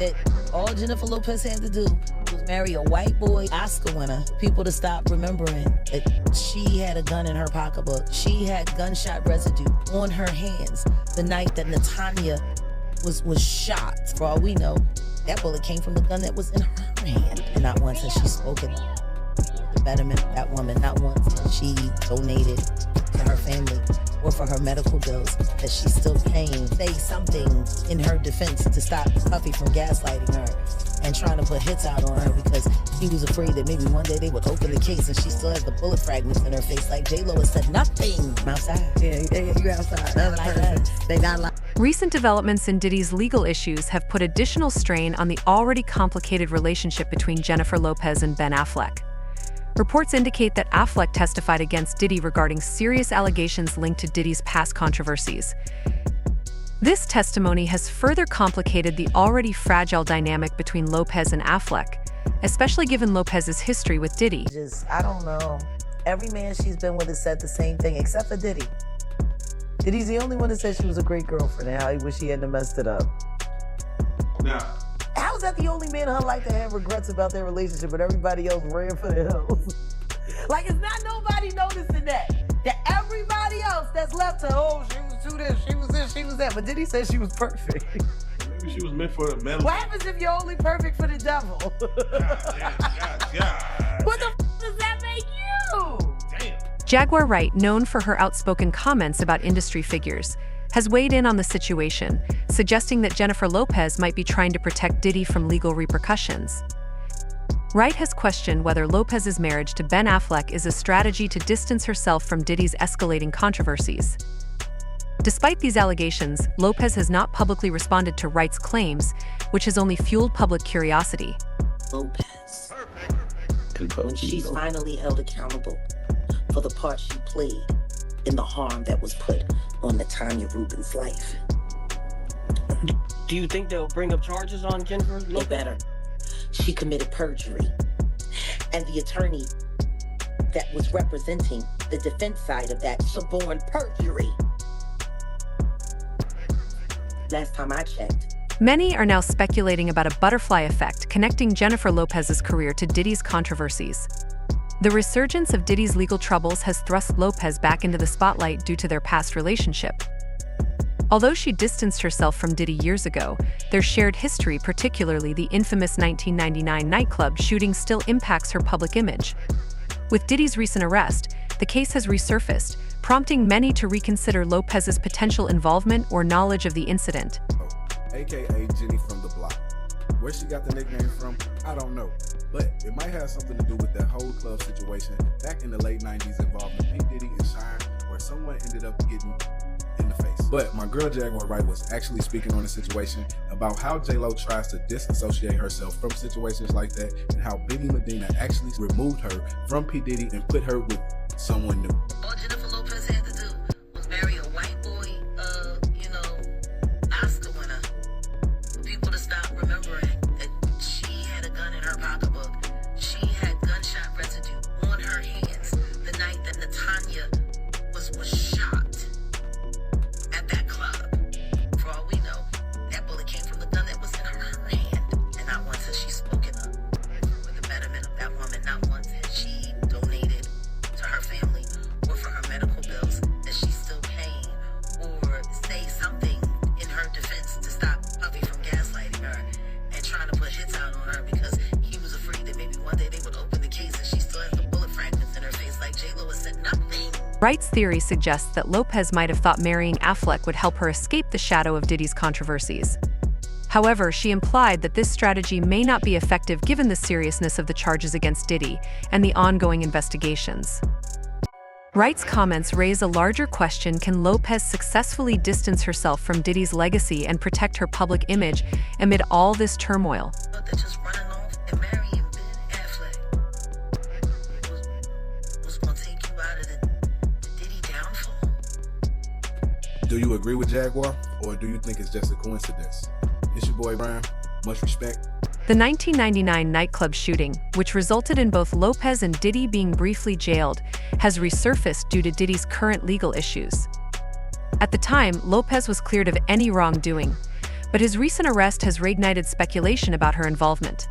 that all Jennifer Lopez had to do was marry a white boy Oscar winner. People to stop remembering that she had a gun in her pocketbook. She had gunshot residue on her hands the night that Natanya was shot. For all we know, that bullet came from the gun that was in her hand. And not once has she spoken the betterment of that woman. Not once has she donated to her family or for her medical bills that she's still paying. Say something in her defense to stop Puffy from gaslighting her and trying to put hits out on her because he was afraid that maybe one day they would open the case and she still has the bullet fragments in her face. Like J-Lo has said nothing. I'm outside. Yeah, you outside. The other person, they not like. Recent developments in Diddy's legal issues have put additional strain on the already complicated relationship between Jennifer Lopez and Ben Affleck. Reports indicate that Affleck testified against Diddy regarding serious allegations linked to Diddy's past controversies. This testimony has further complicated the already fragile dynamic between Lopez and Affleck, especially given Lopez's history with Diddy. I don't know. Every man she's been with has said the same thing, except for Diddy. Diddy's the only one that said she was a great girlfriend and how he wish he hadn't messed it up. Now, how is that the only man in her life that had regrets about their relationship, but everybody else ran for the hills? Like, it's not nobody noticing that. That everybody else that's left her, oh, she was too this, she was this, she was that. But Diddy said she was perfect. maybe she was meant for the metal. What happens if you're only perfect for the devil? God. What the does that make you? Damn. Jaguar Wright, known for her outspoken comments about industry figures, has weighed in on the situation, suggesting that Jennifer Lopez might be trying to protect Diddy from legal repercussions. Wright has questioned whether Lopez's marriage to Ben Affleck is a strategy to distance herself from Diddy's escalating controversies. Despite these allegations, Lopez has not publicly responded to Wright's claims, which has only fueled public curiosity. Lopez, when she's finally held accountable for the part she played in the harm that was put on Natanya Rubin's life. Do you think they'll bring up charges on Jennifer Lopez? They better. She committed perjury. And the attorney that was representing the defense side of that suborned perjury. Last time I checked. Many are now speculating about a butterfly effect connecting Jennifer Lopez's career to Diddy's controversies. The resurgence of Diddy's legal troubles has thrust Lopez back into the spotlight due to their past relationship. Although she distanced herself from Diddy years ago, their shared history, particularly the infamous 1999 nightclub shooting, still impacts her public image. With Diddy's recent arrest, the case has resurfaced, prompting many to reconsider Lopez's potential involvement or knowledge of the incident. AKA Jenny from the block. Where she got the nickname from, I don't know. But it might have something to do with that whole club situation back in the late 90s involving P. Diddy and Shine, where someone ended up getting in the face. But my girl Jaguar Wright was actually speaking on the situation about how J-Lo tries to disassociate herself from situations like that and how Biggie Medina actually removed her from P. Diddy and put her with someone new. All Jennifer Lopez had to do was marry a white boy, Oscar winner. For people to stop remembering that she had a gun in her pocketbook. She had gunshot residue on her hands the night that Natanya was shot at that club. For all we know, that bullet came from the gun that was in her hand. And not once has she spoken up for the betterment of that woman. Not once has she donated to her family or for her medical bills that she's still paying, or say something in her defense to stop Puffy from gaslighting her and trying to put hits out on her because he was afraid that maybe one day they would open the case and she still has the bullet fragments in her face. Like J-Lo has said nothing. Wright's theory suggests that Lopez might have thought marrying Affleck would help her escape the shadow of Diddy's controversies. However, she implied that this strategy may not be effective given the seriousness of the charges against Diddy and the ongoing investigations. Wright's comments raise a larger question: can Lopez successfully distance herself from Diddy's legacy and protect her public image amid all this turmoil? But they're just running off and marrying Ben Affleck was going to take you out of the Diddy downfall. Do you agree with Jaguar, or do you think it's just a coincidence? It's your boy Brian. Much respect. The 1999 nightclub shooting, which resulted in both Lopez and Diddy being briefly jailed, has resurfaced due to Diddy's current legal issues. At the time, Lopez was cleared of any wrongdoing, but his recent arrest has reignited speculation about her involvement.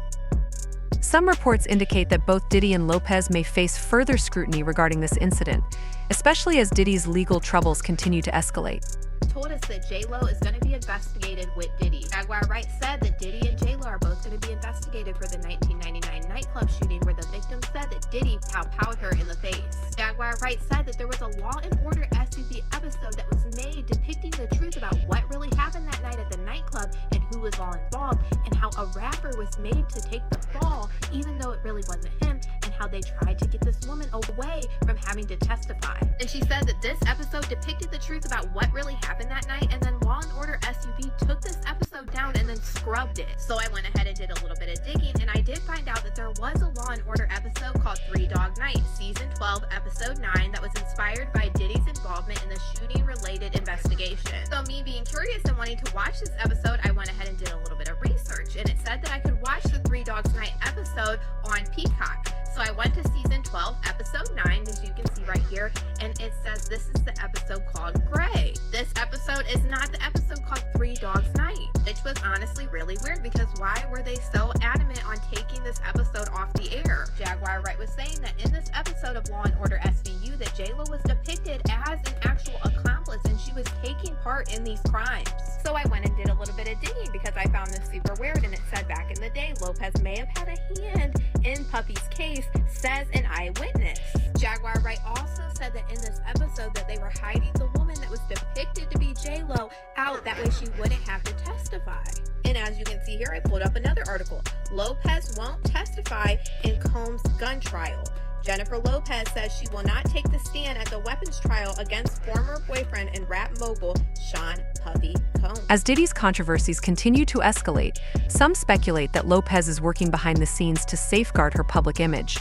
Some reports indicate that both Diddy and Lopez may face further scrutiny regarding this incident, especially as Diddy's legal troubles continue to escalate. Told us that J-Lo is going to be investigated with Diddy. Jaguar Wright said that Diddy and J-Lo are both going to be investigated for the 1999 nightclub shooting where the victim said that Diddy pow-powed her in the face. Jaguar Wright said that there was a Law & Order SVP episode that was made depicting the truth about what really happened that night at the nightclub and who was all involved, and how a rapper was made to take the fall even though it really wasn't him, and how they tried to get this woman away from having to testify. And she said that this episode depicted the truth about what really happened that night, and then Law & Order SUV took this episode down and then scrubbed it. So I went ahead and did a little bit of digging, and I did find out that there was a Law & Order episode called 3 Dog Night, Season 12, Episode 9, that was inspired by Diddy's involvement in the shooting-related investigation. So me being curious and wanting to watch this episode, I went ahead and did a little bit of research, and it said that I could watch the 3 Dogs Night episode on Peacock. So I went to Season 12, Episode 9, as you can see right here, and it says this is the episode called Gray. This episode is not the episode called 3 Dogs Night, which was honestly really weird, because why were they so adamant on taking this episode off the air? Jaguar Wright was saying that in this episode of Law & Order SVU that J-Lo was depicted as an actual accomplice and she was taking part in these crimes. So I went and did a little bit of digging because I found this super weird, and it said back in the day Lopez may have had a hand in Puppy's case, says an eyewitness. Jaguar Wright also said that in this episode that they were hiding the woman that was depicted to be J-Lo out, that way she wouldn't have to testify. And as you can see here, I pulled up another article. Lopez won't testify in Combs' gun trial. Jennifer Lopez says she will not take the stand at the weapons trial against former boyfriend and rap mogul Sean Puffy Combs. As Diddy's controversies continue to escalate, some speculate that Lopez is working behind the scenes to safeguard her public image.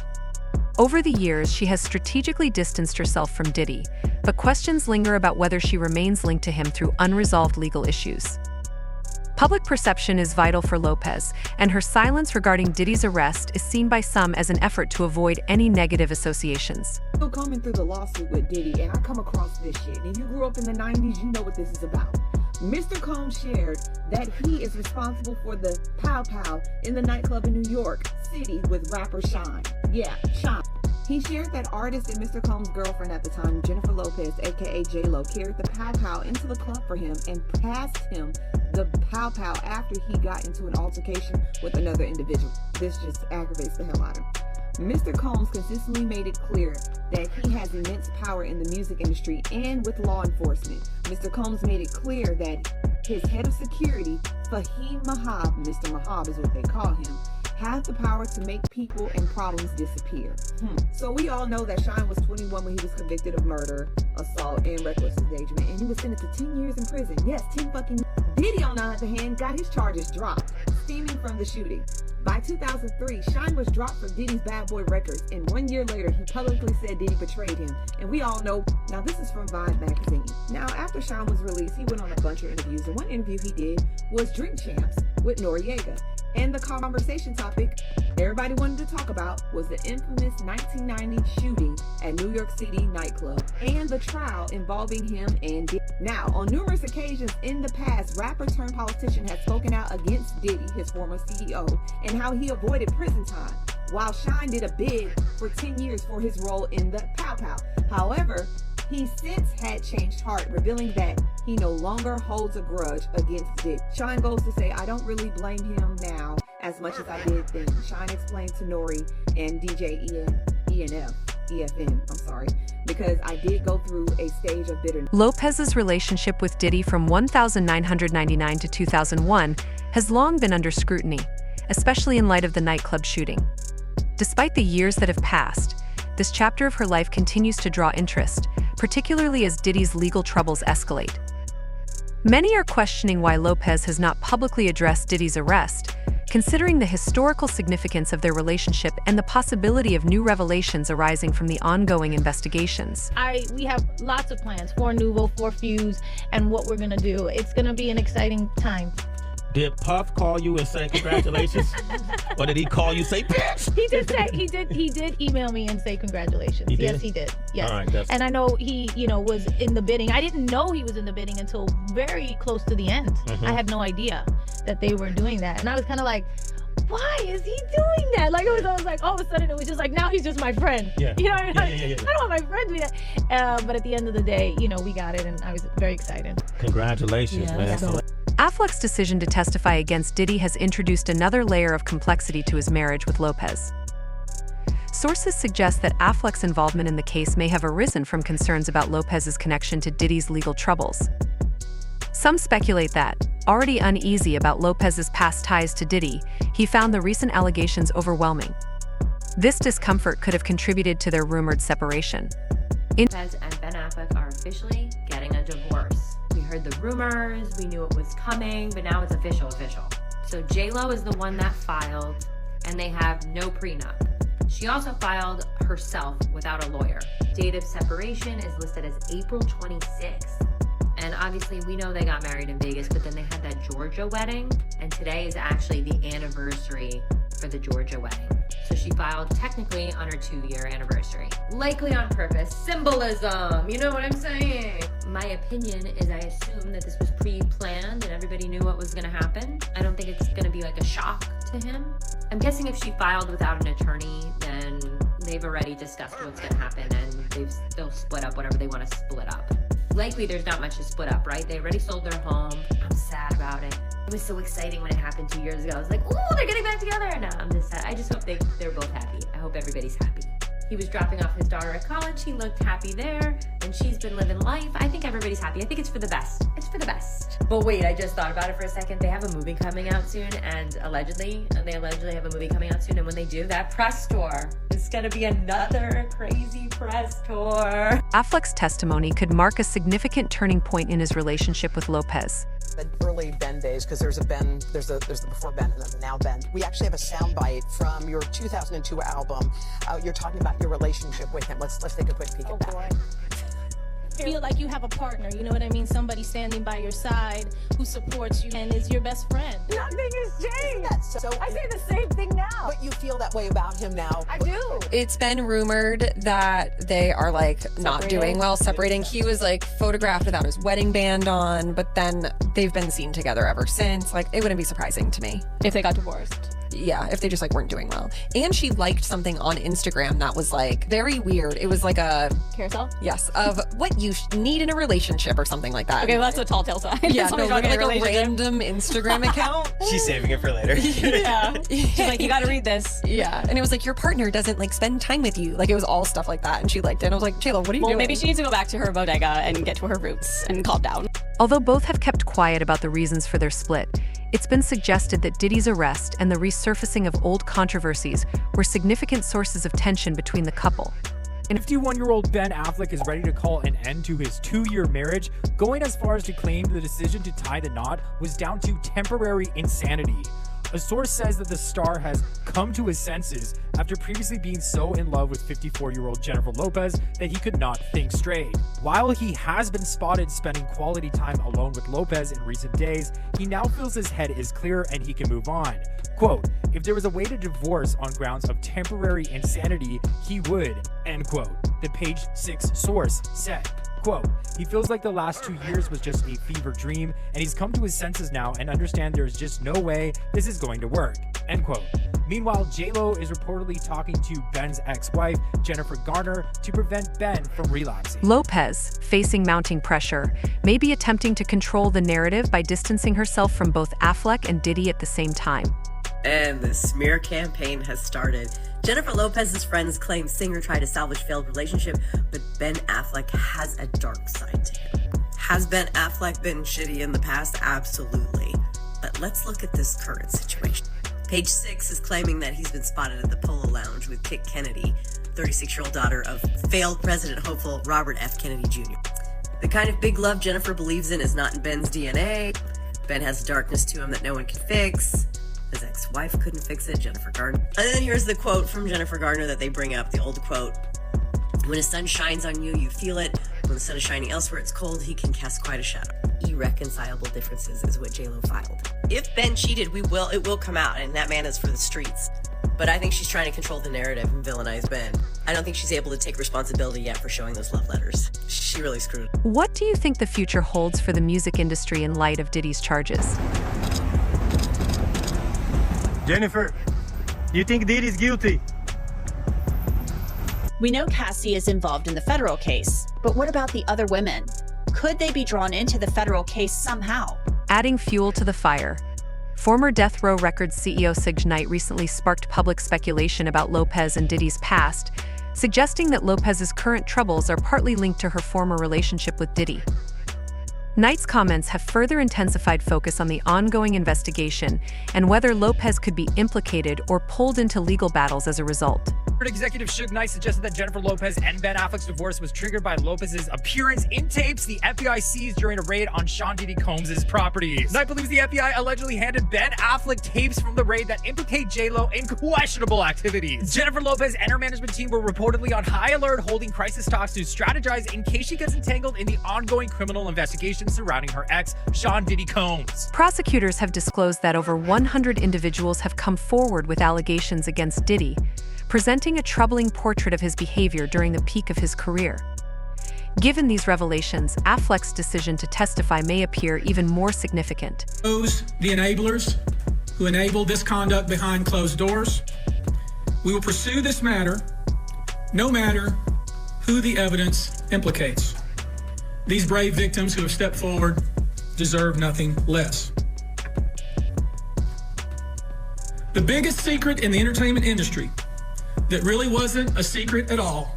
Over the years, she has strategically distanced herself from Diddy, but questions linger about whether she remains linked to him through unresolved legal issues. Public perception is vital for Lopez, and her silence regarding Diddy's arrest is seen by some as an effort to avoid any negative associations. Still coming through the lawsuit with Diddy, and I come across this shit. If you grew up in the 90s, you know what this is about. Mr. Combs shared that he is responsible for the pow pow in the nightclub in New York City with rapper Sean. Yeah, Sean. He shared that artist and Mr. Combs' girlfriend at the time, Jennifer Lopez, aka J-Lo, carried the pow pow into the club for him and passed him the pow pow after he got into an altercation with another individual. This just aggravates the hell out of him. Mr. Combs consistently made it clear that he has immense power in the music industry and with law enforcement. Mr. Combs made it clear that his head of security, Fahim Mahab, Mr. Mahab is what they call him, has the power to make people and problems disappear. So we all know that Sean was 21 when he was convicted of murder, assault, and reckless endangerment, and he was sentenced to 10 years in prison. Yes, 10 fucking. Diddy, on the other hand, got his charges dropped, stemming from the shooting. By 2003, Sean was dropped from Diddy's Bad Boy Records, and 1 year later, he publicly said Diddy betrayed him. And we all know, now this is from Vibe magazine. Now, after Sean was released, he went on a bunch of interviews, and one interview he did was Drink Champs with Noriega. And the conversation topic everybody wanted to talk about was the infamous 1990 shooting at New York City nightclub and the trial involving him and Diddy. Now, on numerous occasions in the past, rapper turned politician has spoken out against Diddy, his former CEO, and how he avoided prison time, while Sean did a bid for 10 years for his role in the Pow Pow. However, he since had changed heart, revealing that he no longer holds a grudge against Diddy. Sean goes to say, I don't really blame him now as much as I did then. Sean explained to Nori and DJ EFN, because I did go through a stage of bitterness. Lopez's relationship with Diddy from 1999 to 2001 has long been under scrutiny, especially in light of the nightclub shooting. Despite the years that have passed, this chapter of her life continues to draw interest, particularly as Diddy's legal troubles escalate. Many are questioning why Lopez has not publicly addressed Diddy's arrest, considering the historical significance of their relationship and the possibility of new revelations arising from the ongoing investigations. We have lots of plans for Nuvo, for Fuse, and what we're gonna do. It's gonna be an exciting time. Did Puff call you and say congratulations? Or did he call you say bitch? He did email me and say congratulations. Yes, he did. Yes. All right, and I know he, was in the bidding. I didn't know he was in the bidding until very close to the end. I had no idea that they were doing that. And I was kind of like, why is he doing that? Like, I was like, all of a sudden, it was just like, now he's just my friend. Yeah. You know what I mean? I don't want my friend to do that. But at the end of the day, we got it, and I was very excited. Congratulations, man. So, Affleck's decision to testify against Diddy has introduced another layer of complexity to his marriage with Lopez. Sources suggest that Affleck's involvement in the case may have arisen from concerns about Lopez's connection to Diddy's legal troubles. Some speculate that, already uneasy about Lopez's past ties to Diddy, he found the recent allegations overwhelming. This discomfort could have contributed to their rumored separation. Lopez and Ben Affleck are officially getting a divorce. We heard the rumors, we knew it was coming, but now it's official. So J-Lo is the one that filed, and they have no prenup. She also filed herself without a lawyer. Date of separation is listed as April 26th. And obviously we know they got married in Vegas, but then they had that Georgia wedding, and today is actually the anniversary for the Georgia wedding. So she filed technically on her 2-year anniversary. Likely on purpose. Symbolism, you know what I'm saying? My opinion is I assume that this was pre-planned and everybody knew what was gonna happen. I don't think it's gonna be like a shock to him. I'm guessing if she filed without an attorney, then they've already discussed what's gonna happen and they'll split up whatever they wanna split up. Likely there's not much to split up, right? They already sold their home. I'm sad about it. It was so exciting when it happened 2 years ago. I was like, ooh, they're getting back together. No, I'm just sad. I just hope they're both happy. I hope everybody's happy. He was dropping off his daughter at college. He looked happy there, and she's been living life. I think everybody's happy. I think it's for the best. It's for the best. But wait, I just thought about it for a second. They have a movie coming out soon, and they allegedly have a movie coming out soon, and when they do, that press tour is gonna be another crazy press tour. Affleck's testimony could mark a significant turning point in his relationship with Lopez. The early Ben days, because there's the before Ben and then the now Ben. We actually have a soundbite from your 2002 album. You're talking about your relationship with him. Let's take a quick peek at that. Boy. Feel like you have a partner, you know what I mean? Somebody standing by your side who supports you and is your best friend. Nothing has changed. So I say the same thing now. But you feel that way about him now. I do. It's been rumored that they are not doing well, separating. He was photographed without his wedding band on, but then they've been seen together ever since. It wouldn't be surprising to me if they got divorced. Yeah, if they just weren't doing well. And she liked something on Instagram that was very weird. It was a carousel? Yes, of what you need in a relationship or something like that. Okay, well, that's a tall tale sign. Yeah, no, a random Instagram account. She's saving it for later. Yeah. She's like, you gotta read this. Yeah. And it was your partner doesn't spend time with you. It was all stuff like that. And she liked it. And I was like, J-Lo, what are you doing? Maybe she needs to go back to her bodega and get to her roots and calm down. Although both have kept quiet about the reasons for their split, it's been suggested that Diddy's arrest and the resurfacing of old controversies were significant sources of tension between the couple. 51-year-old Ben Affleck is ready to call an end to his 2-year marriage, going as far as to claim the decision to tie the knot was down to temporary insanity. A source says that the star has come to his senses after previously being so in love with 54-year-old Jennifer Lopez that he could not think straight. While he has been spotted spending quality time alone with Lopez in recent days, he now feels his head is clear and he can move on. Quote, if there was a way to divorce on grounds of temporary insanity, he would, end quote, the Page 6 source said. Quote, he feels like the last 2 years was just a fever dream, and he's come to his senses now and understand there's just no way this is going to work, end quote. Meanwhile, J-Lo is reportedly talking to Ben's ex-wife, Jennifer Garner, to prevent Ben from relapsing. Lopez, facing mounting pressure, may be attempting to control the narrative by distancing herself from both Affleck and Diddy at the same time. And the smear campaign has started. Jennifer Lopez's friends claim singer tried to salvage failed relationship, but Ben Affleck has a dark side to him. Has Ben Affleck been shitty in the past? Absolutely. But let's look at this current situation. Page 6 is claiming that he's been spotted at the Polo Lounge with Kit Kennedy, 36-year-old daughter of failed president hopeful Robert F. Kennedy Jr. The kind of big love Jennifer believes in is not in Ben's DNA. Ben has a darkness to him that no one can fix. His ex-wife couldn't fix it, Jennifer Garner. And then here's the quote from Jennifer Garner that they bring up, the old quote. When the sun shines on you, you feel it. When the sun is shining elsewhere, it's cold. He can cast quite a shadow. You irreconcilable differences is what J-Lo filed. If Ben cheated, it will come out, and that man is for the streets. But I think she's trying to control the narrative and villainize Ben. I don't think she's able to take responsibility yet for showing those love letters. She really screwed. What do you think the future holds for the music industry in light of Diddy's charges? Jennifer, you think Diddy's guilty? We know Cassie is involved in the federal case, but what about the other women? Could they be drawn into the federal case somehow? Adding fuel to the fire. Former Death Row Records CEO Suge Knight recently sparked public speculation about Lopez and Diddy's past, suggesting that Lopez's current troubles are partly linked to her former relationship with Diddy. Knight's comments have further intensified focus on the ongoing investigation and whether Lopez could be implicated or pulled into legal battles as a result. Executive Suge Knight suggested that Jennifer Lopez and Ben Affleck's divorce was triggered by Lopez's appearance in tapes the FBI seized during a raid on Sean Diddy Combs' properties. Knight believes the FBI allegedly handed Ben Affleck tapes from the raid that implicate J-Lo in questionable activities. Jennifer Lopez and her management team were reportedly on high alert, holding crisis talks to strategize in case she gets entangled in the ongoing criminal investigation surrounding her ex, Sean Diddy Combs. Prosecutors have disclosed that over 100 individuals have come forward with allegations against Diddy, presenting a troubling portrait of his behavior during the peak of his career. Given these revelations, Affleck's decision to testify may appear even more significant. Those, the enablers who enabled this conduct behind closed doors, we will pursue this matter no matter who the evidence implicates. These brave victims who have stepped forward deserve nothing less. The biggest secret in the entertainment industry that really wasn't a secret at all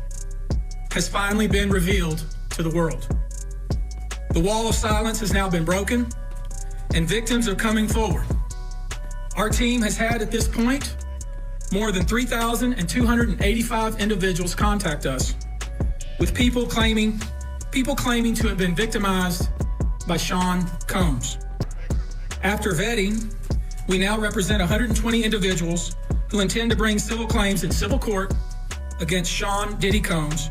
has finally been revealed to the world. The wall of silence has now been broken, and victims are coming forward. Our team has had, at this point, more than 3,285 individuals contact us, with people claiming to have been victimized by Sean Combs. After vetting, we now represent 120 individuals who intend to bring civil claims in civil court against Sean Diddy Combs,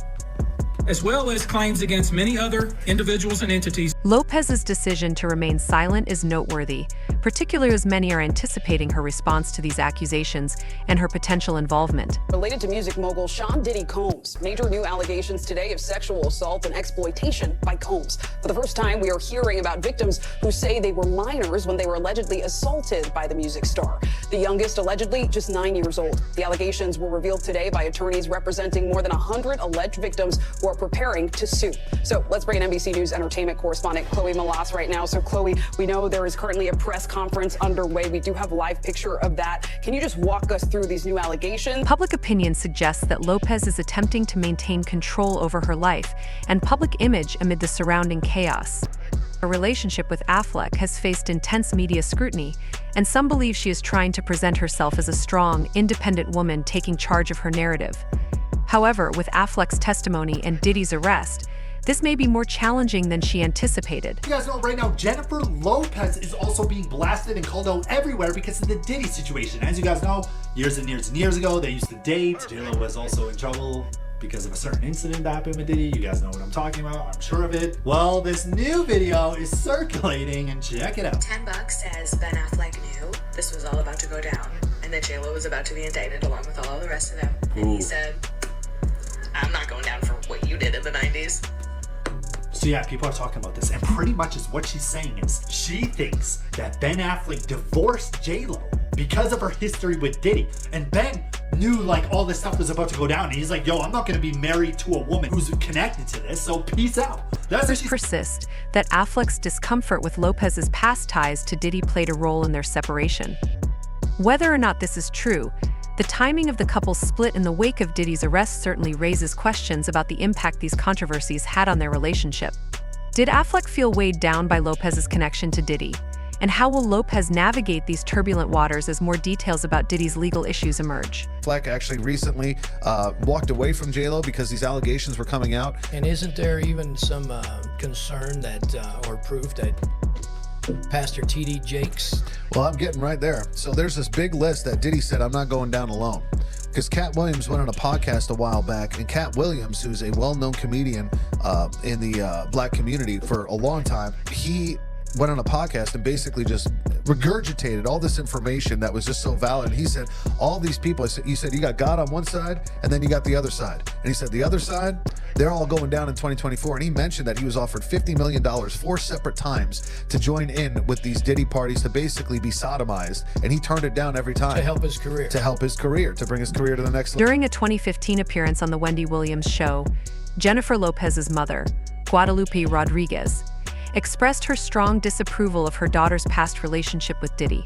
as well as claims against many other individuals and entities. Lopez's decision to remain silent is noteworthy, particularly as many are anticipating her response to these accusations and her potential involvement. Related to music mogul Sean Diddy Combs, major new allegations today of sexual assault and exploitation by Combs. For the first time, we are hearing about victims who say they were minors when they were allegedly assaulted by the music star. The youngest allegedly just 9 years old. The allegations were revealed today by attorneys representing more than 100 alleged victims who are preparing to sue. So let's bring in NBC News entertainment correspondent Chloe Malas right now. So Chloe, we know there is currently a press conference underway. We do have a live picture of that. Can you just walk us through these new allegations? Public opinion suggests that Lopez is attempting to maintain control over her life and public image amid the surrounding chaos. Her relationship with Affleck has faced intense media scrutiny, and some believe she is trying to present herself as a strong, independent woman taking charge of her narrative. However, with Affleck's testimony and Diddy's arrest, this may be more challenging than she anticipated. You guys know right now, Jennifer Lopez is also being blasted and called out everywhere because of the Diddy situation. As you guys know, years and years and years ago, they used to date. J-Lo was also in trouble because of a certain incident that happened with Diddy. You guys know what I'm talking about, I'm sure of it. Well, this new video is circulating, and check it out. $10 says Ben Affleck knew this was all about to go down and that J-Lo was about to be indicted along with all the rest of them. And he said, I'm not going down for what you did in the 90s. So yeah, people are talking about this, and pretty much is what she's saying is she thinks that Ben Affleck divorced J-Lo because of her history with Diddy. And Ben knew like all this stuff was about to go down, and he's like, yo, I'm not gonna be married to a woman who's connected to this, so peace out. Others persist that Affleck's discomfort with Lopez's past ties to Diddy played a role in their separation. Whether or not this is true, the timing of the couple's split in the wake of Diddy's arrest certainly raises questions about the impact these controversies had on their relationship. Did Affleck feel weighed down by Lopez's connection to Diddy? And how will Lopez navigate these turbulent waters as more details about Diddy's legal issues emerge? Affleck actually recently walked away from J-Lo because these allegations were coming out. And isn't there even some concern that, or proof that Pastor T.D. Jakes? Well, I'm getting right there. So there's this big list that Diddy said, I'm not going down alone. Because Cat Williams went on a podcast a while back, and Cat Williams, who's a well-known comedian in the black community for a long time, he went on a podcast and basically just regurgitated all this information that was just so valid. And he said, all these people, he said, you got God on one side and then you got the other side. And he said, the other side, they're all going down in 2024. And he mentioned that he was offered $50 million 4 separate times to join in with these Diddy parties to basically be sodomized. And he turned it down every time. To help his career. To bring his career to the next level. During a 2015 appearance on The Wendy Williams Show, Jennifer Lopez's mother, Guadalupe Rodriguez, expressed her strong disapproval of her daughter's past relationship with Diddy.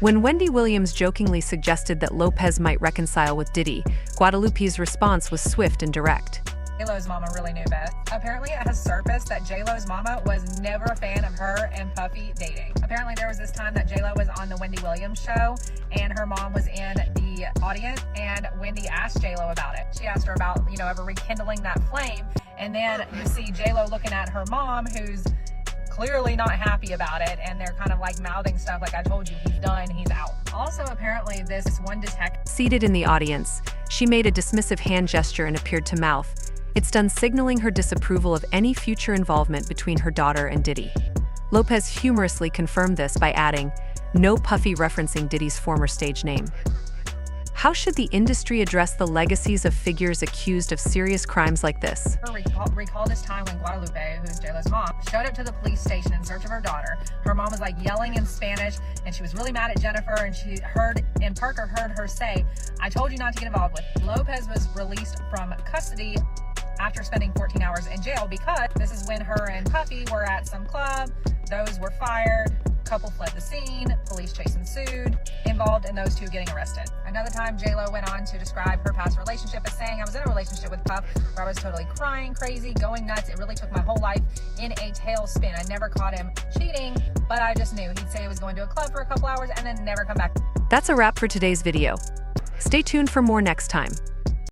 When Wendy Williams jokingly suggested that Lopez might reconcile with Diddy, Guadalupe's response was swift and direct. J-Lo's mama really knew best. Apparently it has surfaced that J-Lo's mama was never a fan of her and Puffy dating. Apparently there was this time that J-Lo was on the Wendy Williams show and her mom was in the audience and Wendy asked J-Lo about it. She asked her about, ever rekindling that flame, and then you see J-Lo looking at her mom who's clearly not happy about it, and they're kind of like mouthing stuff like, I told you, he's done, he's out. Also, apparently this one detective Seated in the audience, she made a dismissive hand gesture and appeared to mouth, "It's done," signaling her disapproval of any future involvement between her daughter and Diddy. Lopez humorously confirmed this by adding, "No Puffy," referencing Diddy's former stage name. How should the industry address the legacies of figures accused of serious crimes like this? Recall this time when Guadalupe, who's J-Lo's mom, showed up to the police station in search of her daughter. Her mom was like yelling in Spanish, and she was really mad at Jennifer, and Parker heard her say, "I told you not to get involved with." Lopez was released from custody after spending 14 hours in jail because this is when her and Puffy were at some club. Those were fired. Couple fled the scene. Police chase ensued, involved in those two getting arrested. Another time, J-Lo went on to describe her past relationship as saying, "I was in a relationship with Puff where I was totally crying, crazy, going nuts. It really took my whole life in a tailspin. I never caught him cheating, but I just knew. He'd say he was going to a club for a couple hours and then never come back." That's a wrap for today's video. Stay tuned for more next time.